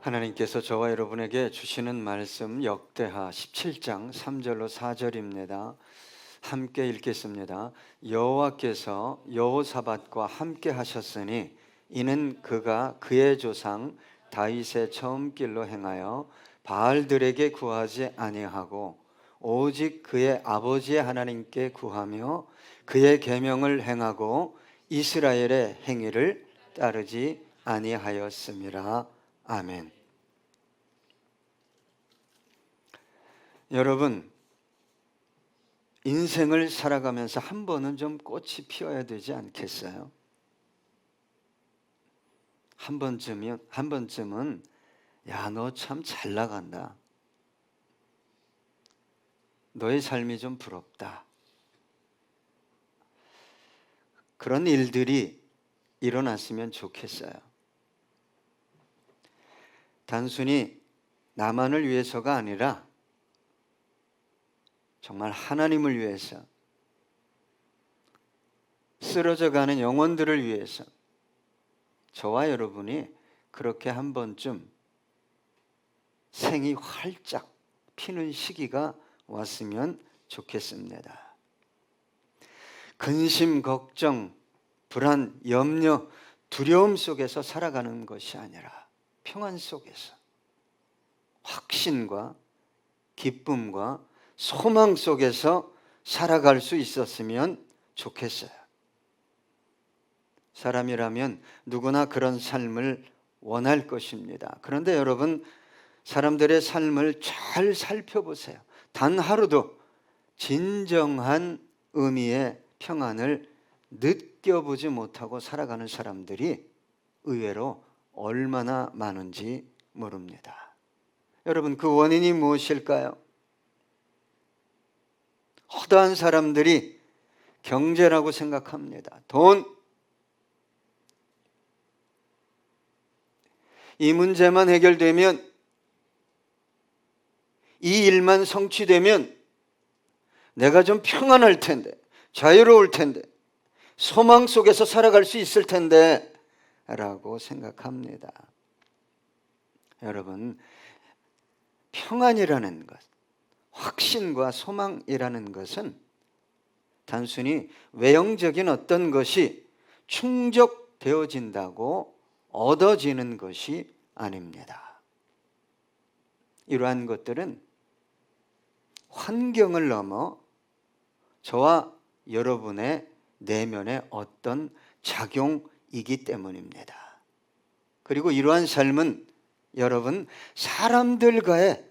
하나님께서 저와 여러분에게 주시는 말씀 역대하 17장 3절로 4절입니다. 함께 읽겠습니다. 여호와께서 여호사밧과 함께 하셨으니 이는 그가 그의 조상 다윗의 처음 길로 행하여 바알들에게 구하지 아니하고 오직 그의 아버지의 하나님께 구하며 그의 계명을 행하고 이스라엘의 행위를 따르지 아니하였음이라. 아멘. 여러분, 인생을 살아가면서 한 번은 좀 꽃이 피어야 되지 않겠어요? 한 번쯤은 야, 너 참 잘 나간다. 너의 삶이 좀 부럽다. 그런 일들이 일어났으면 좋겠어요. 단순히 나만을 위해서가 아니라 정말 하나님을 위해서, 쓰러져가는 영혼들을 위해서 저와 여러분이 그렇게 한 번쯤 생이 활짝 피는 시기가 왔으면 좋겠습니다. 근심, 걱정, 불안, 염려, 두려움 속에서 살아가는 것이 아니라 평안 속에서 확신과 기쁨과 소망 속에서 살아갈 수 있었으면 좋겠어요. 사람이라면 누구나 그런 삶을 원할 것입니다. 그런데 여러분, 사람들의 삶을 잘 살펴보세요. 단 하루도 진정한 의미의 평안을 느껴보지 못하고 살아가는 사람들이 의외로 얼마나 많은지 모릅니다. 여러분, 그 원인이 무엇일까요? 허다한 사람들이 경제라고 생각합니다. 돈. 이 문제만 해결되면, 이 일만 성취되면 내가 좀 평안할 텐데, 자유로울 텐데, 소망 속에서 살아갈 수 있을 텐데 라고 생각합니다. 여러분, 평안이라는 것, 확신과 소망이라는 것은 단순히 외형적인 어떤 것이 충족되어진다고 얻어지는 것이 아닙니다. 이러한 것들은 환경을 넘어 저와 여러분의 내면의 어떤 작용이기 때문입니다. 그리고 이러한 삶은 여러분, 사람들과의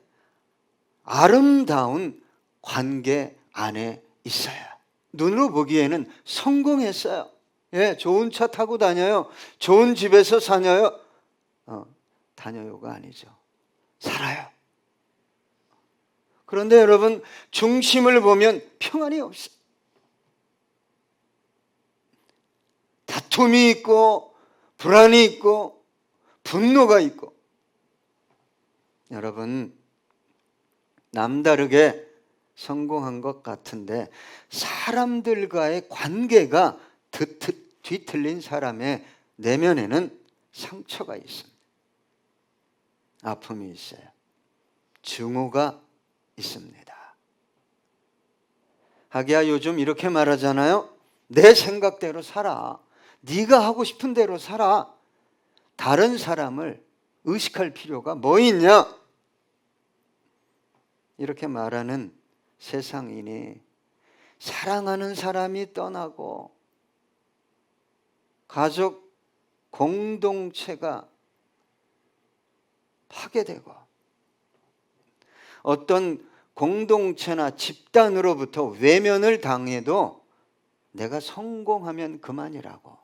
아름다운 관계 안에 있어요. 눈으로 보기에는 성공했어요. 예, 좋은 차 타고 다녀요. 좋은 집에서 사녀요. 다녀요가 아니죠. 살아요. 그런데 여러분, 중심을 보면 평안이 없어요. 다툼이 있고 불안이 있고 분노가 있고. 여러분, 남다르게 성공한 것 같은데 사람들과의 관계가 뒤틀린 사람의 내면에는 상처가 있습니다. 아픔이 있어요. 증오가 있습니다. 하기야 요즘 이렇게 말하잖아요. 내 생각대로 살아. 네가 하고 싶은 대로 살아. 다른 사람을 의식할 필요가 뭐 있냐? 이렇게 말하는 세상이니 사랑하는 사람이 떠나고 가족 공동체가 파괴되고 어떤 공동체나 집단으로부터 외면을 당해도 내가 성공하면 그만이라고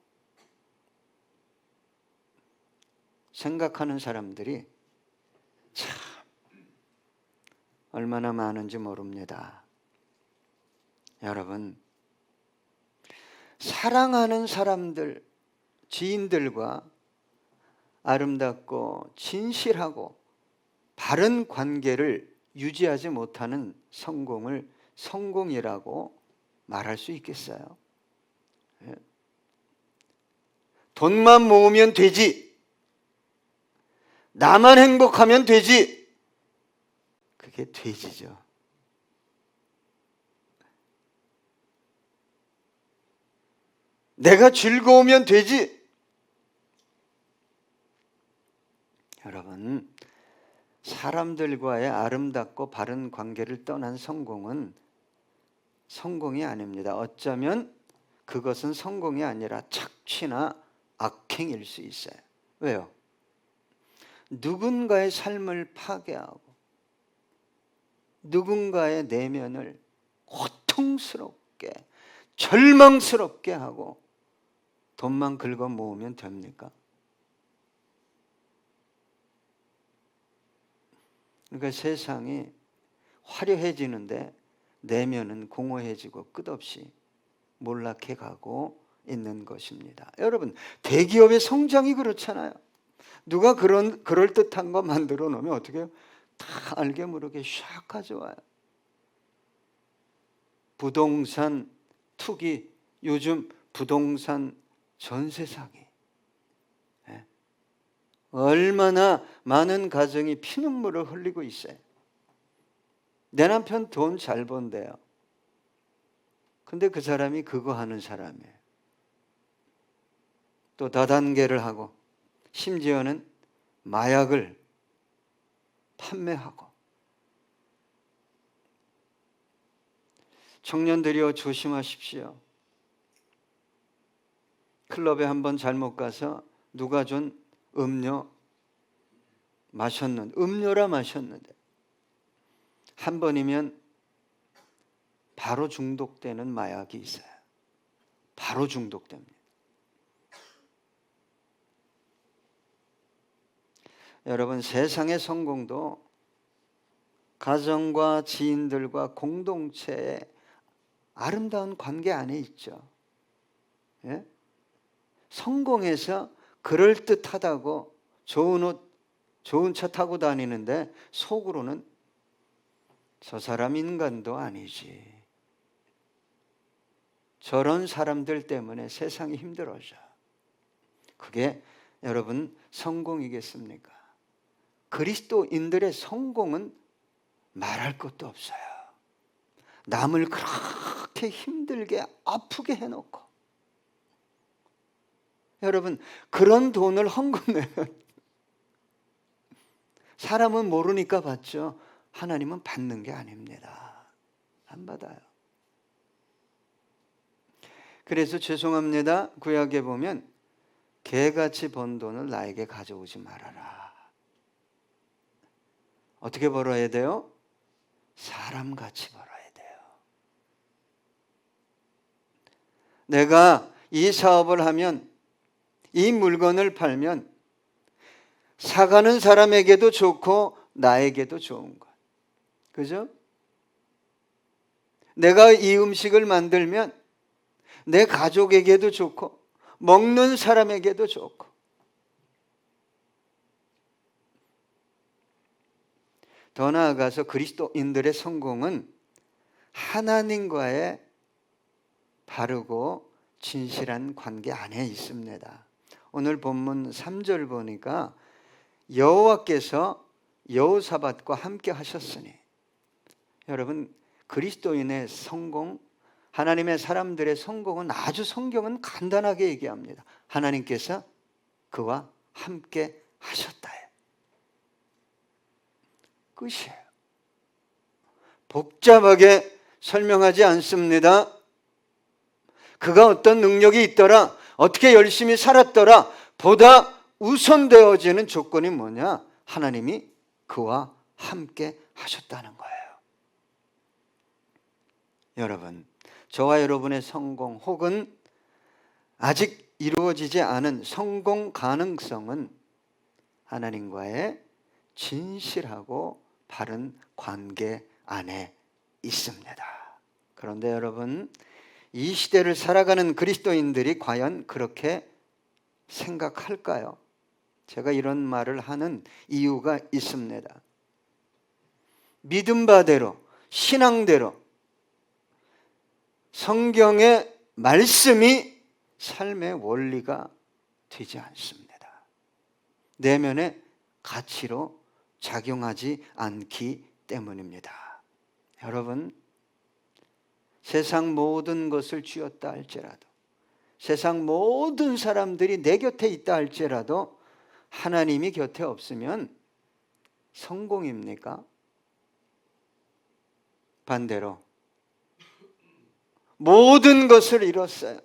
생각하는 사람들이 참 얼마나 많은지 모릅니다. 여러분, 사랑하는 사람들, 지인들과 아름답고 진실하고 바른 관계를 유지하지 못하는 성공을 성공이라고 말할 수 있겠어요? 돈만 모으면 되지. 나만 행복하면 되지. 그게 돼지죠. 내가 즐거우면 되지. 여러분, 사람들과의 아름답고 바른 관계를 떠난 성공은 성공이 아닙니다. 어쩌면 그것은 성공이 아니라 착취나 악행일 수 있어요. 왜요? 누군가의 삶을 파괴하고 누군가의 내면을 고통스럽게 절망스럽게 하고 돈만 긁어 모으면 됩니까? 그러니까 세상이 화려해지는데 내면은 공허해지고 끝없이 몰락해 가고 있는 것입니다. 여러분, 대기업의 성장이 그렇잖아요. 누가 그럴듯한 거 만들어 놓으면 어떻게 해요? 다 알게 모르게 샥 가져와요. 부동산 투기, 요즘 부동산 전세 사기, 얼마나 많은 가정이 피눈물을 흘리고 있어요. 내 남편 돈 잘 번대요. 근데 그 사람이 그거 하는 사람이에요. 또 다단계를 하고 심지어는 마약을 판매하고. 청년들이여 조심하십시오. 클럽에 한번 잘못 가서 누가 준 음료라 마셨는데 한 번이면 바로 중독되는 마약이 있어요. 바로 중독됩니다. 여러분, 세상의 성공도 가정과 지인들과 공동체의 아름다운 관계 안에 있죠. 예? 성공해서 그럴듯하다고 좋은 옷, 좋은 차 타고 다니는데 속으로는 저 사람 인간도 아니지. 저런 사람들 때문에 세상이 힘들어져. 그게 여러분 성공이겠습니까? 그리스도인들의 성공은 말할 것도 없어요. 남을 그렇게 힘들게 아프게 해놓고, 여러분, 그런 돈을 헌금 내면 사람은 모르니까 받죠. 하나님은 받는 게 아닙니다. 안 받아요. 그래서 죄송합니다. 구약에 보면 개같이 번 돈을 나에게 가져오지 말아라. 어떻게 벌어야 돼요? 사람같이 벌어야 돼요. 내가 이 사업을 하면, 이 물건을 팔면 사가는 사람에게도 좋고 나에게도 좋은 것. 그죠? 내가 이 음식을 만들면 내 가족에게도 좋고 먹는 사람에게도 좋고. 더 나아가서 그리스도인들의 성공은 하나님과의 바르고 진실한 관계 안에 있습니다. 오늘 본문 3절 보니까 여호와께서 여호사밧과 함께 하셨으니, 여러분, 그리스도인의 성공, 하나님의 사람들의 성공은 아주 성경은 간단하게 얘기합니다. 하나님께서 그와 함께 하셨다. 끝이에요. 복잡하게 설명하지 않습니다. 그가 어떤 능력이 있더라, 어떻게 열심히 살았더라, 보다 우선되어지는 조건이 뭐냐? 하나님이 그와 함께 하셨다는 거예요. 여러분, 저와 여러분의 성공 혹은 아직 이루어지지 않은 성공 가능성은 하나님과의 진실하고 바른 관계 안에 있습니다. 그런데 여러분, 이 시대를 살아가는 그리스도인들이 과연 그렇게 생각할까요? 제가 이런 말을 하는 이유가 있습니다. 믿음 바대로, 신앙대로 성경의 말씀이 삶의 원리가 되지 않습니다. 내면에 가치로 작용하지 않기 때문입니다. 여러분, 세상 모든 것을 쥐었다 할지라도, 세상 모든 사람들이 내 곁에 있다 할지라도 하나님이 곁에 없으면 성공입니까? 반대로 모든 것을 잃었어요.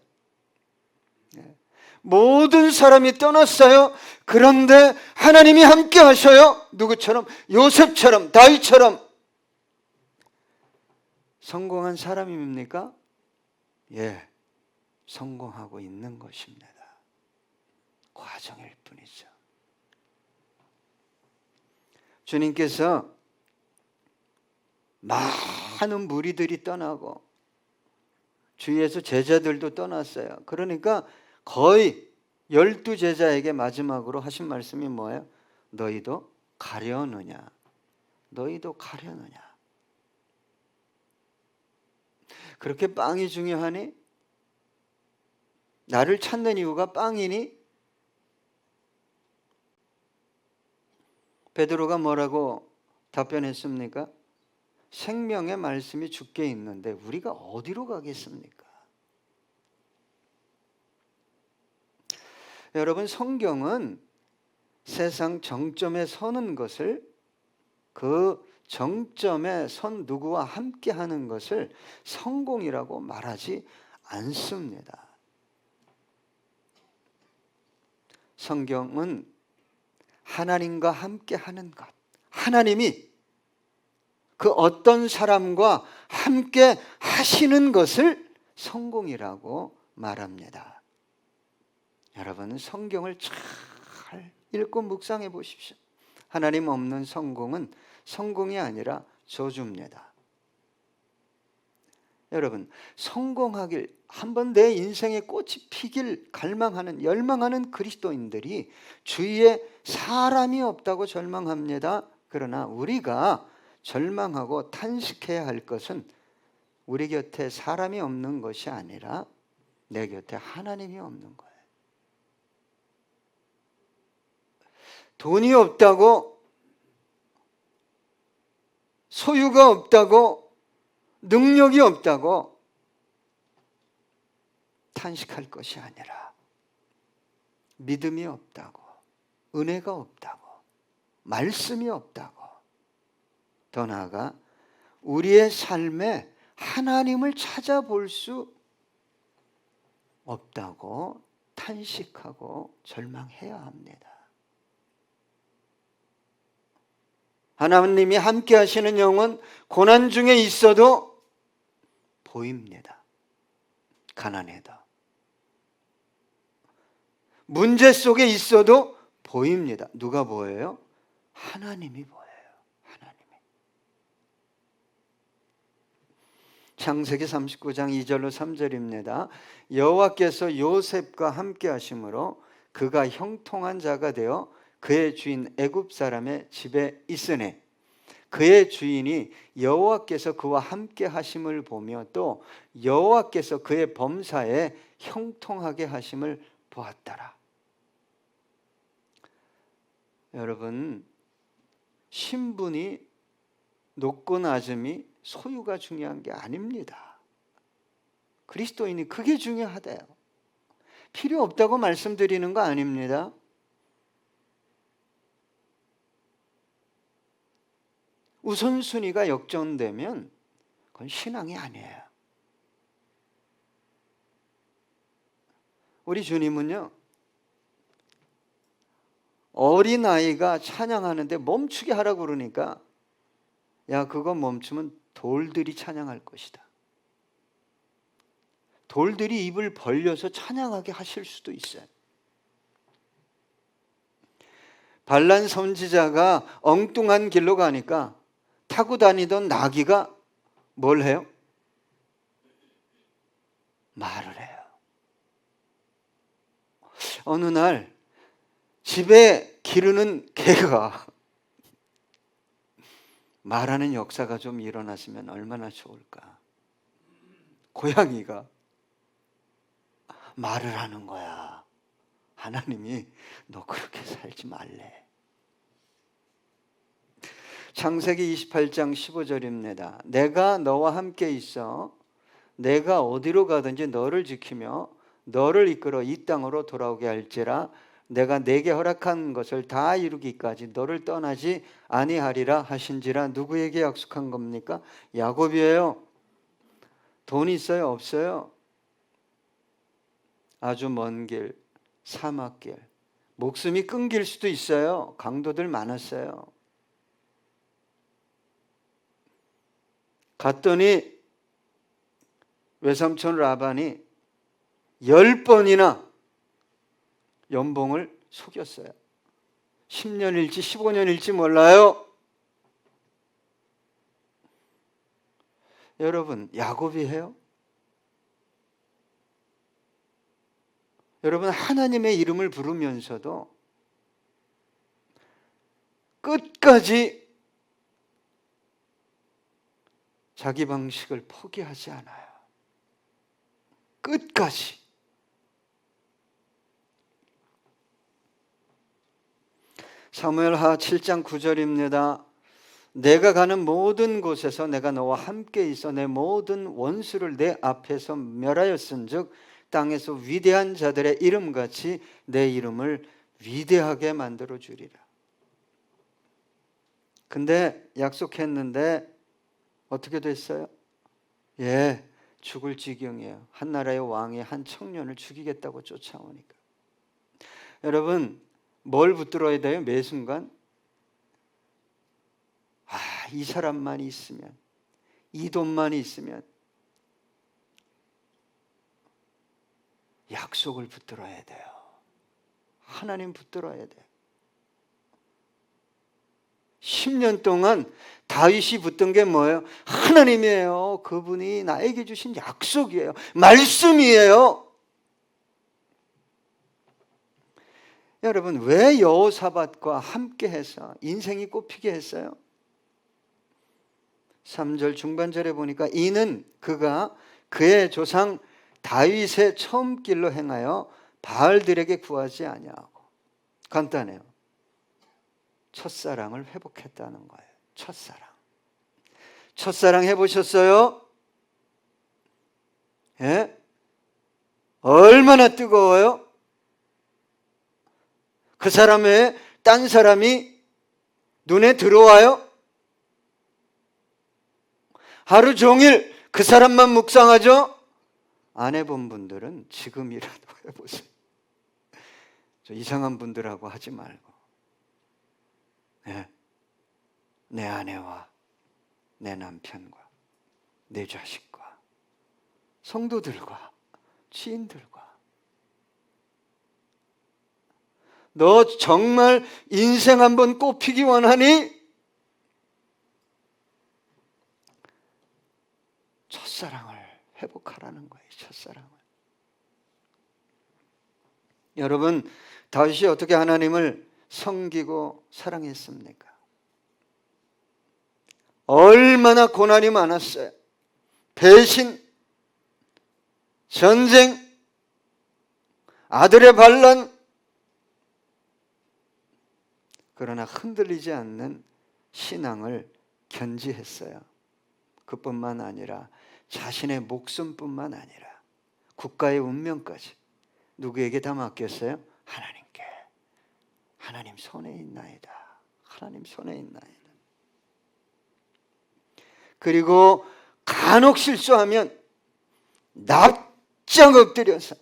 모든 사람이 떠났어요. 그런데 하나님이 함께 하셔요. 누구처럼? 요셉처럼, 다윗처럼. 성공한 사람입니까? 예, 성공하고 있는 것입니다. 과정일 뿐이죠. 주님께서 많은 무리들이 떠나고 주위에서 제자들도 떠났어요. 그러니까 거의 12제자에게 마지막으로 하신 말씀이 뭐예요? 너희도 가려느냐? 너희도 가려느냐? 그렇게 빵이 중요하니? 나를 찾는 이유가 빵이니? 베드로가 뭐라고 답변했습니까? 생명의 말씀이 주께 있는데 우리가 어디로 가겠습니까? 여러분, 성경은 세상 정점에 서는 것을, 그 정점에 선 누구와 함께 하는 것을 성공이라고 말하지 않습니다. 성경은 하나님과 함께 하는 것, 하나님이 그 어떤 사람과 함께 하시는 것을 성공이라고 말합니다. 여러분, 성경을 잘 읽고 묵상해 보십시오. 하나님 없는 성공은 성공이 아니라 저주입니다. 여러분, 성공하길, 한번 내 인생에 꽃이 피길 갈망하는, 열망하는 그리스도인들이 주위에 사람이 없다고 절망합니다. 그러나 우리가 절망하고 탄식해야 할 것은 우리 곁에 사람이 없는 것이 아니라 내 곁에 하나님이 없는 거예요. 돈이 없다고, 소유가 없다고, 능력이 없다고 탄식할 것이 아니라 믿음이 없다고, 은혜가 없다고, 말씀이 없다고, 더 나아가 우리의 삶에 하나님을 찾아볼 수 없다고 탄식하고 절망해야 합니다. 하나님이 함께 하시는 영은 고난 중에 있어도 보입니다. 가난해도. 문제 속에 있어도 보입니다. 누가 보여요? 하나님이 보여요. 하나님이. 창세기 39장 2절로 3절입니다. 여호와께서 요셉과 함께 하심으로 그가 형통한 자가 되어 그의 주인 애굽 사람의 집에 있으니 그의 주인이 여호와께서 그와 함께 하심을 보며 또 여호와께서 그의 범사에 형통하게 하심을 보았더라. 여러분, 신분이 높고 낮음이 소유가 중요한 게 아닙니다. 그리스도인이 그게 중요하대요. 필요 없다고 말씀드리는 거 아닙니다. 우선순위가 역전되면 그건 신앙이 아니에요. 우리 주님은요, 어린아이가 찬양하는데 멈추게 하라고 그러니까 야, 그거 멈추면 돌들이 찬양할 것이다. 돌들이 입을 벌려서 찬양하게 하실 수도 있어요. 발란 선지자가 엉뚱한 길로 가니까 타고 다니던 나귀가 뭘 해요? 말을 해요. 어느 날 집에 기르는 개가 말하는 역사가 좀 일어났으면 얼마나 좋을까. 고양이가 말을 하는 거야. 하나님이 너 그렇게 살지 말래. 창세기 28장 15절입니다. 내가 너와 함께 있어 내가 어디로 가든지 너를 지키며 너를 이끌어 이 땅으로 돌아오게 할지라. 내가 내게 허락한 것을 다 이루기까지 너를 떠나지 아니하리라 하신지라. 누구에게 약속한 겁니까? 야곱이에요. 돈 있어요? 없어요? 아주 먼 길, 사막길, 목숨이 끊길 수도 있어요. 강도들 많았어요. 갔더니 외삼촌 라반이 10번이나 연봉을 속였어요. 10년일지 15년일지 몰라요. 여러분, 야곱이 해요? 여러분, 하나님의 이름을 부르면서도 끝까지 자기 방식을 포기하지 않아요. 끝까지. 사무엘하 7장 9절입니다. 내가 가는 모든 곳에서 내가 너와 함께 있어 내 모든 원수를 내 앞에서 멸하였은즉 땅에서 위대한 자들의 이름같이 내 이름을 위대하게 만들어 주리라. 근데 약속했는데 어떻게 됐어요? 죽을 지경이에요. 한 나라의 왕이 한 청년을 죽이겠다고 쫓아오니까. 여러분, 뭘 붙들어야 돼요? 매 순간? 이 사람만 있으면, 이 돈만 있으면 약속을 붙들어야 돼요. 하나님 붙들어야 돼요. 10년 동안 다윗이 붙든 게 뭐예요? 하나님이에요. 그분이 나에게 주신 약속이에요. 말씀이에요. 여러분, 왜 여호사밧과 함께해서 인생이 꽃피게 했어요? 3절 중반절에 보니까 이는 그가 그의 조상 다윗의 처음 길로 행하여 바알들에게 구하지 아니하고. 간단해요. 첫사랑을 회복했다는 거예요. 첫사랑 해보셨어요? 얼마나 뜨거워요? 그 사람 외에 딴 사람이 눈에 들어와요? 하루 종일 그 사람만 묵상하죠? 안 해본 분들은 지금이라도 해보세요. 저 이상한 분들하고 하지 말고. 내 아내와 내 남편과 내 자식과 성도들과 지인들과 너 정말 인생 한번 꽃피기 원하니? 첫사랑을 회복하라는 거예요. 첫사랑을. 여러분, 다윗이 어떻게 하나님을 섬기고 사랑했습니까? 얼마나 고난이 많았어요. 배신, 전쟁, 아들의 반란. 그러나 흔들리지 않는 신앙을 견지했어요. 그뿐만 아니라 자신의 목숨뿐만 아니라 국가의 운명까지 누구에게 다 맡겼어요? 하나님께. 하나님 손에 있나이다. 하나님 손에 있나이다. 그리고 간혹 실수하면 납작 엎드려서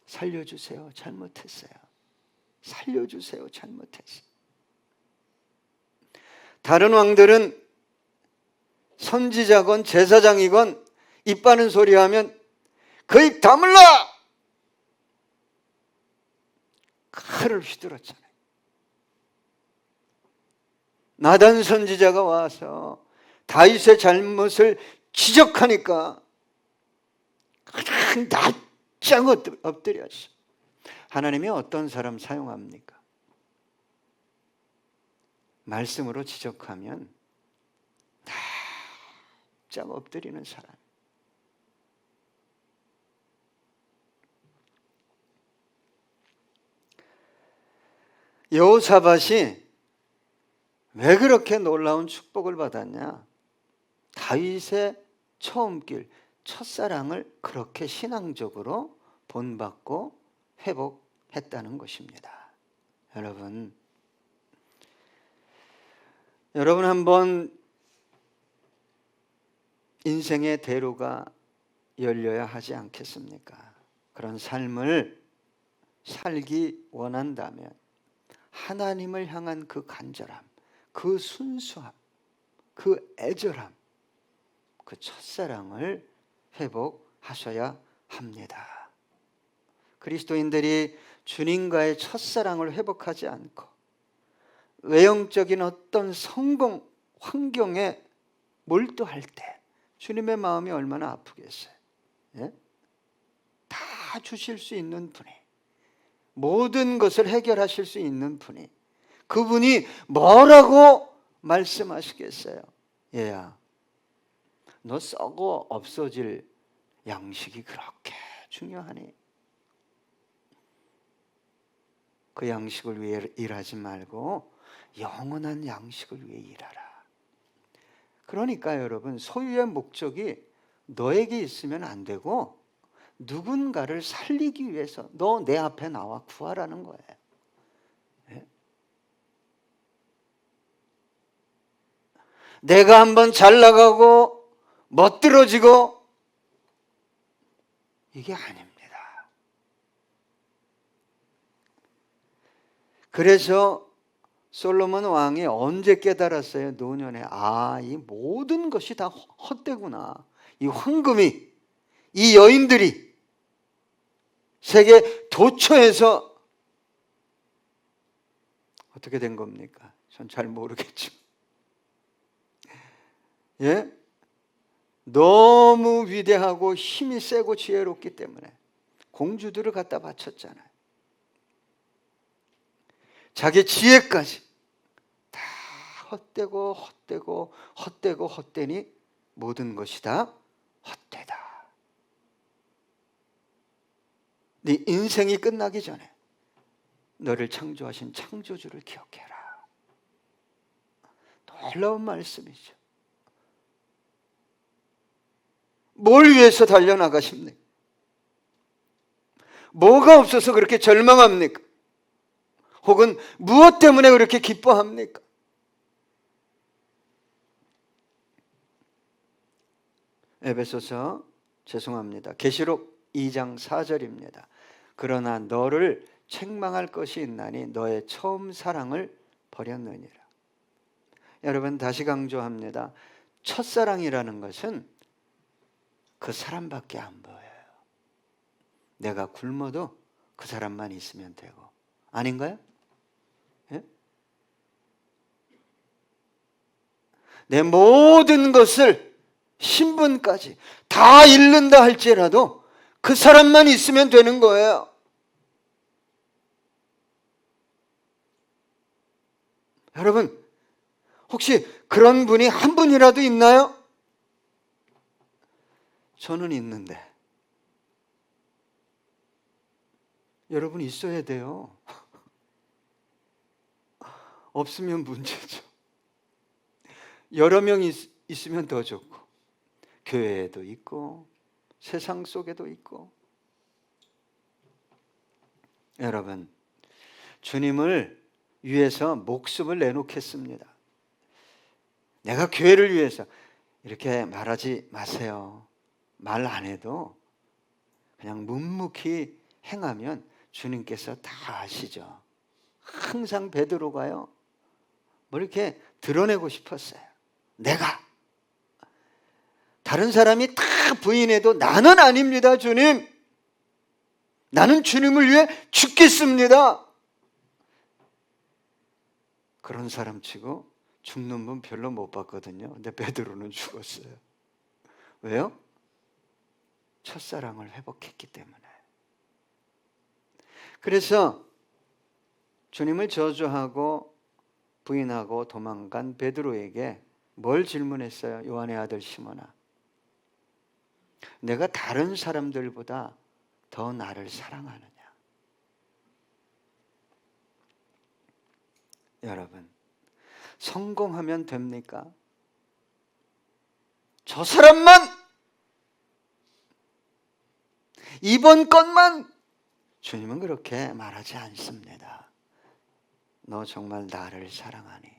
살려주세요. 잘못했어요. 살려주세요. 잘못했어요. 다른 왕들은 선지자건 제사장이건 입 바른 소리 하면 그 입 다물라! 칼을 휘둘렀잖아요. 나단 선지자가 와서 다윗의 잘못을 지적하니까 그냥 납작 엎드렸어. 하나님이 어떤 사람 사용합니까? 말씀으로 지적하면 납작 엎드리는 사람. 여호사밧이 왜 그렇게 놀라운 축복을 받았냐? 다윗의 처음길, 첫사랑을 그렇게 신앙적으로 본받고 회복했다는 것입니다. 여러분 한번 인생의 대로가 열려야 하지 않겠습니까? 그런 삶을 살기 원한다면 하나님을 향한 그 간절함, 그 순수함, 그 애절함, 그 첫사랑을 회복하셔야 합니다. 그리스도인들이 주님과의 첫사랑을 회복하지 않고 외형적인 어떤 성공 환경에 몰두할 때 주님의 마음이 얼마나 아프겠어요. 예? 다 주실 수 있는 분이, 모든 것을 해결하실 수 있는 분이, 그분이 뭐라고 말씀하시겠어요? 얘야, 너 썩어 없어질 양식이 그렇게 중요하니 그 양식을 위해 일하지 말고 영원한 양식을 위해 일하라. 그러니까 여러분, 소유의 목적이 너에게 있으면 안 되고 누군가를 살리기 위해서 너 내 앞에 나와 구하라는 거예요. 네? 내가 한번 잘 나가고 멋들어지고 이게 아닙니다. 그래서 솔로몬 왕이 언제 깨달았어요? 노년에. 이 모든 것이 다 헛되구나. 이 황금이, 이 여인들이 세계 도처에서 어떻게 된 겁니까? 전 잘 모르겠죠. 예? 너무 위대하고 힘이 세고 지혜롭기 때문에 공주들을 갖다 바쳤잖아요. 자기 지혜까지 다 헛되고 헛되고 헛되고 헛되니 모든 것이 다 헛되다. 네 인생이 끝나기 전에 너를 창조하신 창조주를 기억해라. 놀라운 말씀이죠. 뭘 위해서 달려나가십니까? 뭐가 없어서 그렇게 절망합니까? 혹은 무엇 때문에 그렇게 기뻐합니까? 에베소서, 죄송합니다. 계시록 2장 4절입니다. 그러나 너를 책망할 것이 있나니 너의 처음 사랑을 버렸느니라. 여러분 다시 강조합니다. 첫사랑이라는 것은 그 사람밖에 안 보여요. 내가 굶어도 그 사람만 있으면 되고. 아닌가요? 예? 내 모든 것을, 신분까지 다 잃는다 할지라도 그 사람만 있으면 되는 거예요. 여러분, 혹시 그런 분이 한 분이라도 있나요? 저는 있는데. 여러분 있어야 돼요. 없으면 문제죠. 여러 명 있으면 더 좋고, 교회에도 있고 세상 속에도 있고. 여러분, 주님을 위해서 목숨을 내놓겠습니다. 내가 교회를 위해서, 이렇게 말하지 마세요. 말 안 해도 그냥 묵묵히 행하면 주님께서 다 아시죠. 항상 베드로가요, 뭐 이렇게 드러내고 싶었어요. 내가, 다른 사람이 다 부인해도 나는 아닙니다. 주님, 나는 주님을 위해 죽겠습니다. 그런 사람 치고 죽는 분 별로 못 봤거든요. 근데 베드로는 죽었어요. 왜요? 첫사랑을 회복했기 때문에. 그래서 주님을 저주하고 부인하고 도망간 베드로에게 뭘 질문했어요? 요한의 아들 시몬아, 내가 다른 사람들보다 더 나를 사랑하느냐? 여러분, 성공하면 됩니까? 저 사람만, 이번 것만. 주님은 그렇게 말하지 않습니다. 너 정말 나를 사랑하니?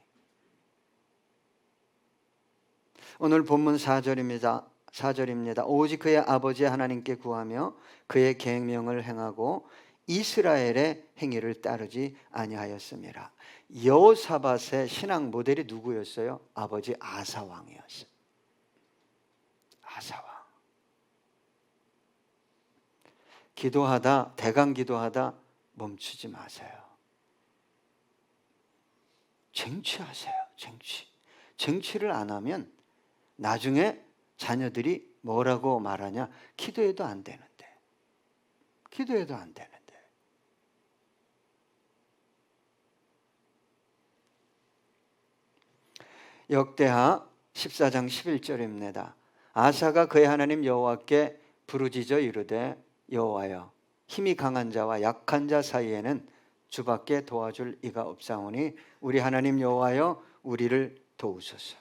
오늘 본문 4절입니다. 오직 그의 아버지 하나님께 구하며 그의 계명을 행하고 이스라엘의 행위를 따르지 아니하였습니다. 여호사밧의 신앙 모델이 누구였어요? 아버지 아사 왕이었어요. 아사 왕. 기도하다, 대강 기도하다 멈추지 마세요. 쟁취하세요. 쟁취를 안 하면 나중에 자녀들이 뭐라고 말하냐? 기도해도 안 되는데. 역대하 14장 11절입니다. 아사가 그의 하나님 여호와께 부르짖어 이르되 여호와여, 힘이 강한 자와 약한 자 사이에는 주밖에 도와줄 이가 없사오니 우리 하나님 여호와여, 우리를 도우소서.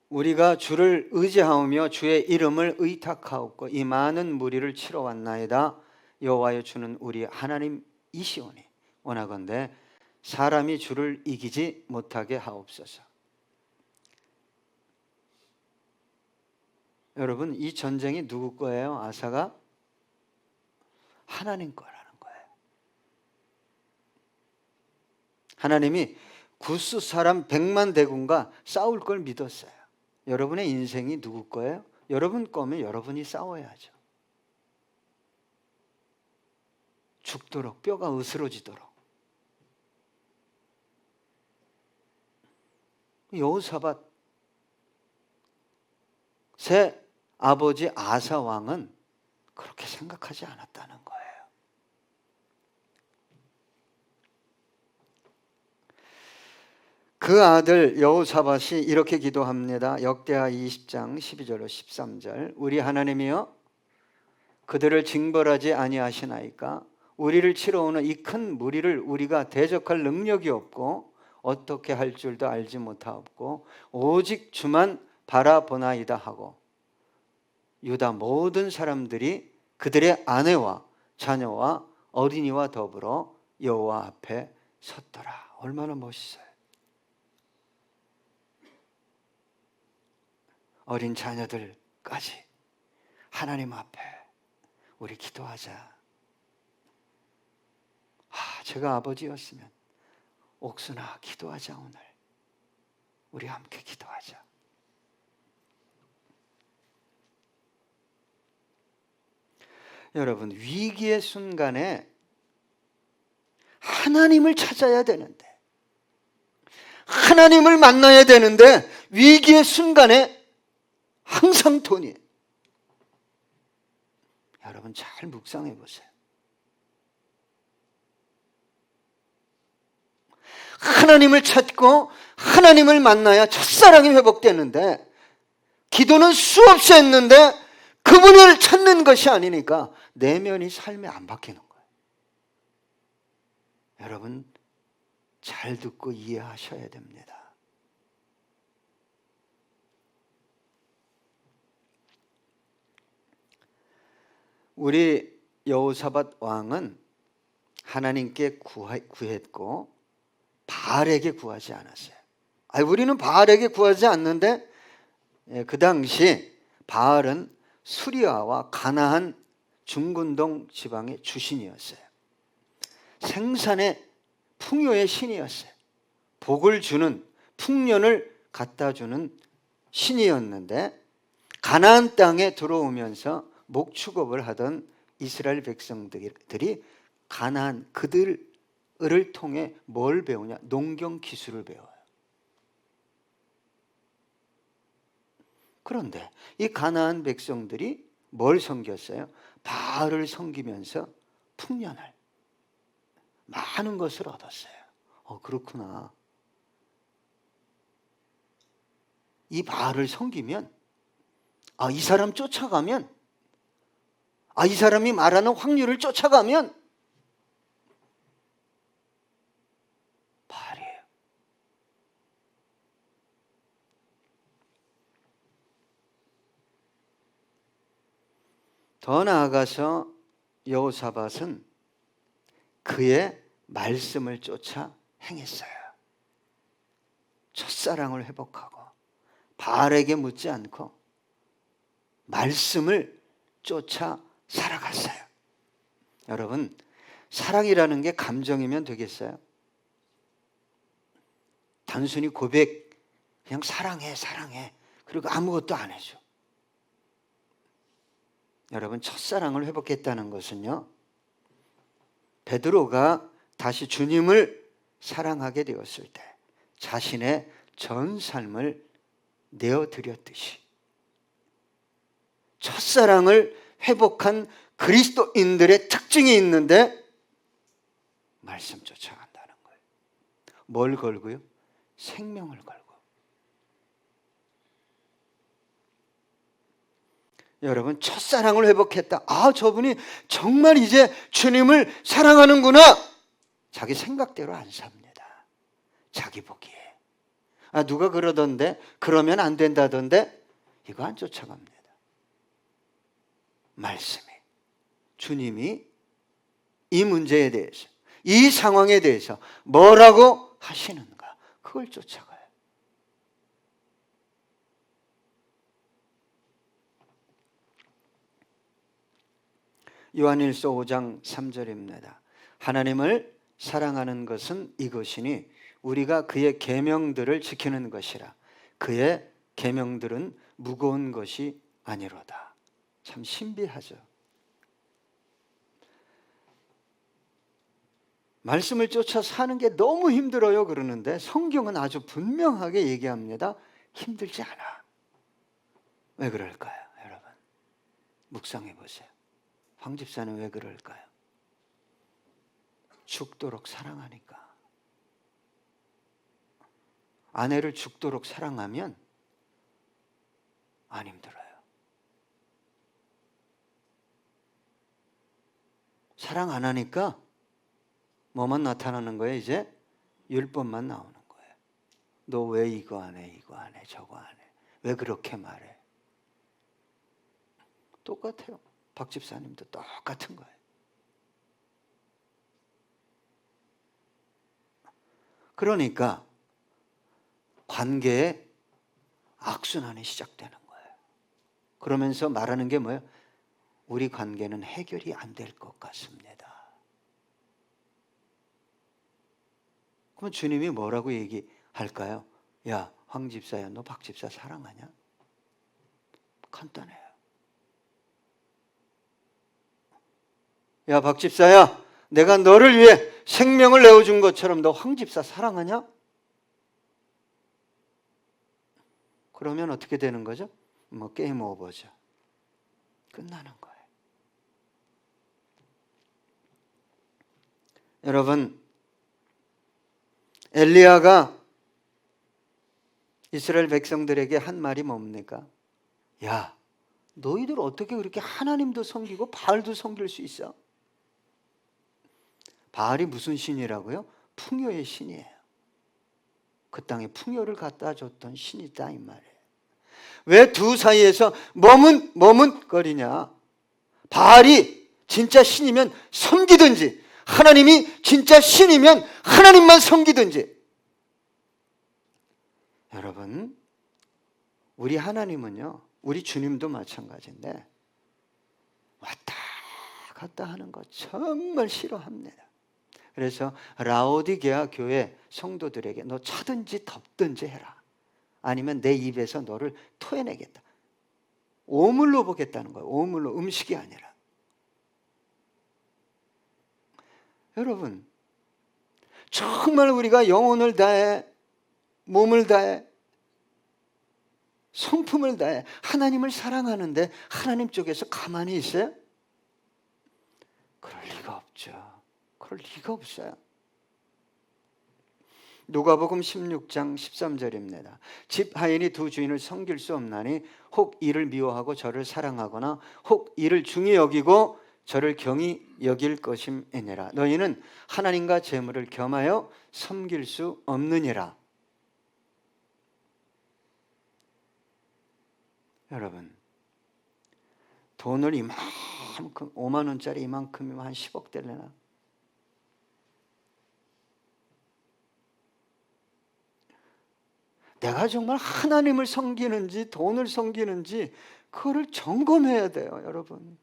우리가 주를 의지하오며 주의 이름을 의탁하옵고 이 많은 무리를 치러 왔나이다. 여호와여, 주는 우리 하나님이시오니 원하건대 사람이 주를 이기지 못하게 하옵소서. 여러분, 이 전쟁이 누구 거예요? 아사가? 하나님 거라는 거예요. 하나님이 구스 사람 100만 대군과 싸울 걸 믿었어요. 여러분의 인생이 누구 거예요? 여러분 거면 여러분이 싸워야죠. 죽도록, 뼈가 으스러지도록. 여호사밧 새 아버지 아사 왕은 그렇게 생각하지 않았다는 거예요. 그 아들 여호사밧이 이렇게 기도합니다. 역대하 20장 12절로 13절. 우리 하나님이여, 그들을 징벌하지 아니하시나이까? 우리를 치러 오는 이 큰 무리를 우리가 대적할 능력이 없고 어떻게 할 줄도 알지 못하옵고 오직 주만 바라보나이다 하고 유다 모든 사람들이 그들의 아내와 자녀와 어린이와 더불어 여호와 앞에 섰더라. 얼마나 멋있어요. 어린 자녀들까지 하나님 앞에 우리 기도하자. 제가 아버지였으면 옥순아 기도하자. 오늘 우리 함께 기도하자. 여러분, 위기의 순간에 하나님을 찾아야 되는데, 하나님을 만나야 되는데 위기의 순간에 항상 돈이. 여러분 잘 묵상해 보세요. 하나님을 찾고 하나님을 만나야 첫사랑이 회복되는데 기도는 수없이 했는데 그분을 찾는 것이 아니니까 내면이 삶에 안 바뀌는 거예요. 여러분 잘 듣고 이해하셔야 됩니다. 우리 여호사밧 왕은 하나님께 구했고 바알에게 구하지 않았어요. 우리는 바알에게 구하지 않는데 그 당시 바알은 수리아와 가나안 중근동 지방의 주신이었어요. 생산의 풍요의 신이었어요. 복을 주는, 풍년을 갖다 주는 신이었는데 가나안 땅에 들어오면서 목축업을 하던 이스라엘 백성들이 가나안 그들을 통해 뭘 배우냐? 농경 기술을 배워요. 그런데 이 가나안 백성들이 뭘 섬겼어요? 바알을 섬기면서 풍년을, 많은 것을 얻었어요. 그렇구나. 이 바알을 섬기면, 이 사람 쫓아가면 이 사람이 말하는 확률을 쫓아가면 바알이에요. 더 나아가서 여호사밧은 그의 말씀을 쫓아 행했어요. 첫사랑을 회복하고 바알에게 묻지 않고 말씀을 쫓아 살아갔어요. 여러분, 사랑이라는 게 감정이면 되겠어요? 단순히 고백, 그냥 사랑해 사랑해 그리고 아무것도 안 해줘. 여러분, 첫사랑을 회복했다는 것은요, 베드로가 다시 주님을 사랑하게 되었을 때 자신의 전 삶을 내어드렸듯이 첫사랑을 회복한 그리스도인들의 특징이 있는데 말씀 쫓아간다는 거예요. 뭘 걸고요? 생명을 걸고. 여러분, 첫사랑을 회복했다. 저분이 정말 이제 주님을 사랑하는구나. 자기 생각대로 안 삽니다. 자기 보기에. 누가 그러던데, 그러면 안 된다던데, 이거 안 쫓아갑니다. 말씀이, 주님이 이 문제에 대해서, 이 상황에 대해서 뭐라고 하시는가, 그걸 쫓아가요. 요한일서 5장 3절입니다. 하나님을 사랑하는 것은 이것이니 우리가 그의 계명들을 지키는 것이라. 그의 계명들은 무거운 것이 아니로다. 참 신비하죠. 말씀을 쫓아 사는 게 너무 힘들어요 그러는데 성경은 아주 분명하게 얘기합니다. 힘들지 않아. 왜 그럴까요, 여러분? 묵상해 보세요. 황 집사는 왜 그럴까요? 죽도록 사랑하니까. 아내를 죽도록 사랑하면 안 힘들어요. 사랑 안 하니까 뭐만 나타나는 거예요? 이제 율법만 나오는 거예요. 너 왜 이거 안 해, 이거 안 해, 저거 안 해. 왜 그렇게 말해? 똑같아요. 박 집사님도 똑같은 거예요. 그러니까 관계에 악순환이 시작되는 거예요. 그러면서 말하는 게 뭐예요? 우리 관계는 해결이 안 될 것 같습니다. 그럼 주님이 뭐라고 얘기할까요? 야, 황 집사야, 너 박 집사 사랑하냐? 간단해요. 야, 박 집사야, 내가 너를 위해 생명을 내어준 것처럼 너 황 집사 사랑하냐? 그러면 어떻게 되는 거죠? 게임 오버죠. 끝나는 거예요. 여러분, 엘리야가 이스라엘 백성들에게 한 말이 뭡니까? 야, 너희들 어떻게 그렇게 하나님도 섬기고 바알도 섬길 수 있어? 바알이 무슨 신이라고요? 풍요의 신이에요. 그 땅에 풍요를 갖다 줬던 신이다 이 말이에요. 왜 두 사이에서 머뭇거리냐? 바알이 진짜 신이면 섬기든지, 하나님이 진짜 신이면 하나님만 섬기든지. 여러분, 우리 하나님은요, 우리 주님도 마찬가지인데 왔다 갔다 하는 거 정말 싫어합니다. 그래서 라오디게아 교회 성도들에게 너 차든지 덮든지 해라. 아니면 내 입에서 너를 토해내겠다. 오물로 보겠다는 거예요. 오물로, 음식이 아니라. 여러분, 정말 우리가 영혼을 다해, 몸을 다해, 성품을 다해 하나님을 사랑하는데 하나님 쪽에서 가만히 있어요? 그럴 리가 없죠. 그럴 리가 없어요. 누가복음 16장 13절입니다. 집 하인이 두 주인을 섬길 수 없나니 혹 이를 미워하고 저를 사랑하거나 혹 이를 중히 여기고 저를 경히 여길 것임이니라. 너희는 하나님과 재물을 겸하여 섬길 수 없느니라. 여러분, 돈을 이만큼 5만 원짜리 이만큼이면 한 10억 되려나? 내가 정말 하나님을 섬기는지 돈을 섬기는지 그거를 점검해야 돼요, 여러분.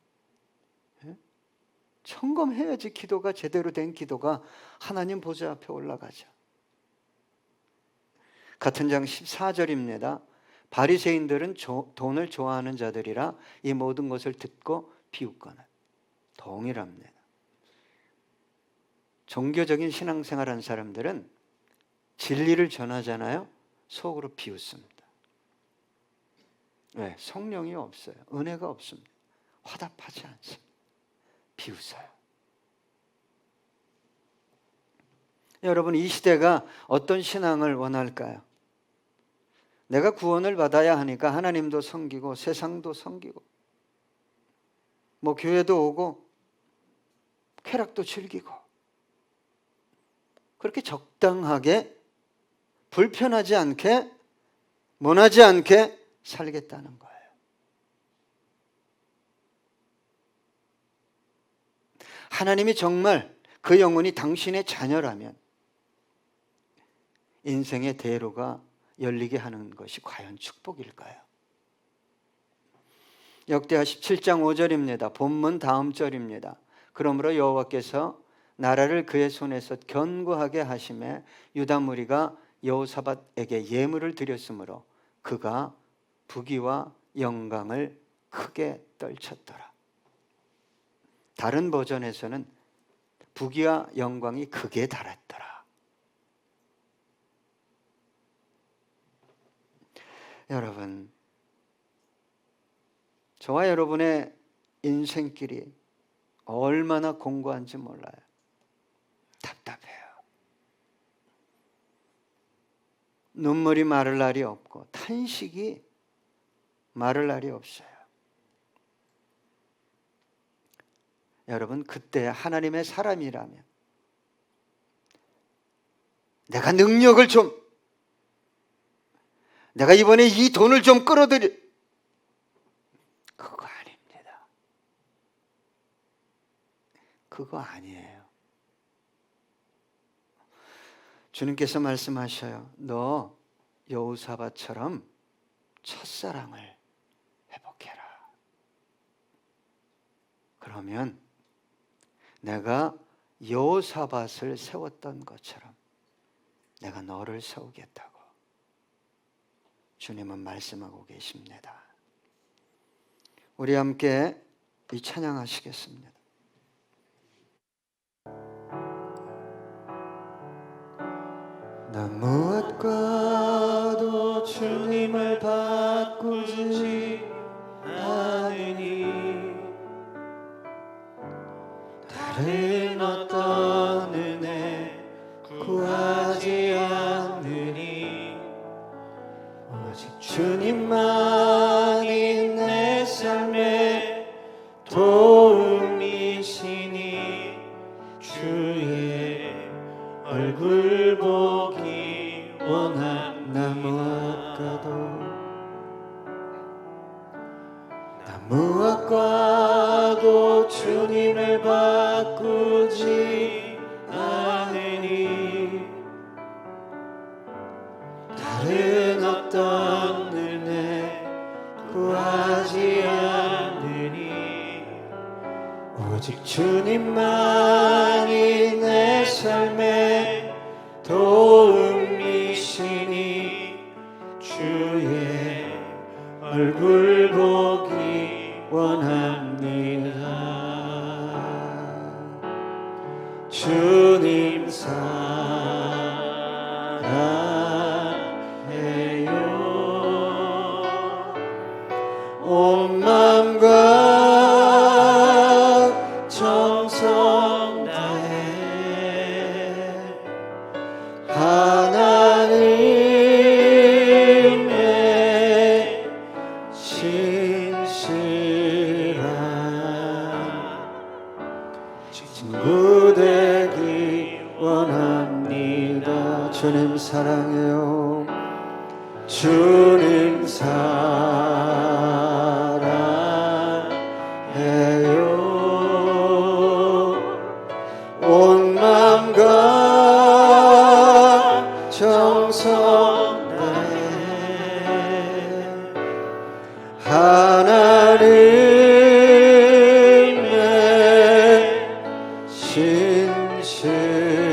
점검해야지 기도가 제대로 된 기도가 하나님 보좌 앞에 올라가죠. 같은 장 14절입니다. 바리새인들은 돈을 좋아하는 자들이라 이 모든 것을 듣고 비웃거나. 동일합니다. 종교적인 신앙생활하는 사람들은 진리를 전하잖아요. 속으로 비웃습니다. 왜? 성령이 없어요. 은혜가 없습니다. 화답하지 않습니다. 비웃어요. 여러분, 이 시대가 어떤 신앙을 원할까요? 내가 구원을 받아야 하니까 하나님도 섬기고 세상도 섬기고 뭐 교회도 오고 쾌락도 즐기고 그렇게 적당하게 불편하지 않게 모나지 않게 살겠다는 거예요. 하나님이 정말 그 영혼이 당신의 자녀라면 인생의 대로가 열리게 하는 것이 과연 축복일까요? 역대하 17장 5절입니다. 본문 다음 절입니다. 그러므로 여호와께서 나라를 그의 손에서 견고하게 하심에 유다 무리가 여호사밧에게 예물을 드렸으므로 그가 부귀와 영광을 크게 떨쳤더라. 다른 버전에서는 부귀와 영광이 극에 달했더라. 여러분, 저와 여러분의 인생길이 얼마나 공고한지 몰라요. 답답해요. 눈물이 마를 날이 없고 탄식이 마를 날이 없어요. 여러분, 그때 하나님의 사람이라면 내가 능력을 좀, 내가 이번에 이 돈을 좀 끌어들여, 그거 아닙니다. 그거 아니에요. 주님께서 말씀하셔요. 너 여호사밧처럼 첫사랑을 회복해라. 그러면 내가 여호사밧을 세웠던 것처럼 내가 너를 세우겠다고 주님은 말씀하고 계십니다. 우리 함께 이 찬양하시겠습니다. 난 무엇과도 주님을 바꾸지 않으니 다른 어떤 은혜 구하지 않으니 오직 주님만이 내 삶의 도움이시니 주의 얼굴 보기 원한 나 무엇과도 주님을 바꾸지 않으니 다른 어떤 은혜 구하지 않으니 오직 주님만이 내 삶의 도움이시니 주의 얼굴 보기 원합니다. 주님 사랑해요. 온 마음과 정성 다해 하나 친구 되기 원합니다. 주님 사랑해요. 주님 사랑해요. 온 마음과 정성 다해 하나님의 신실하신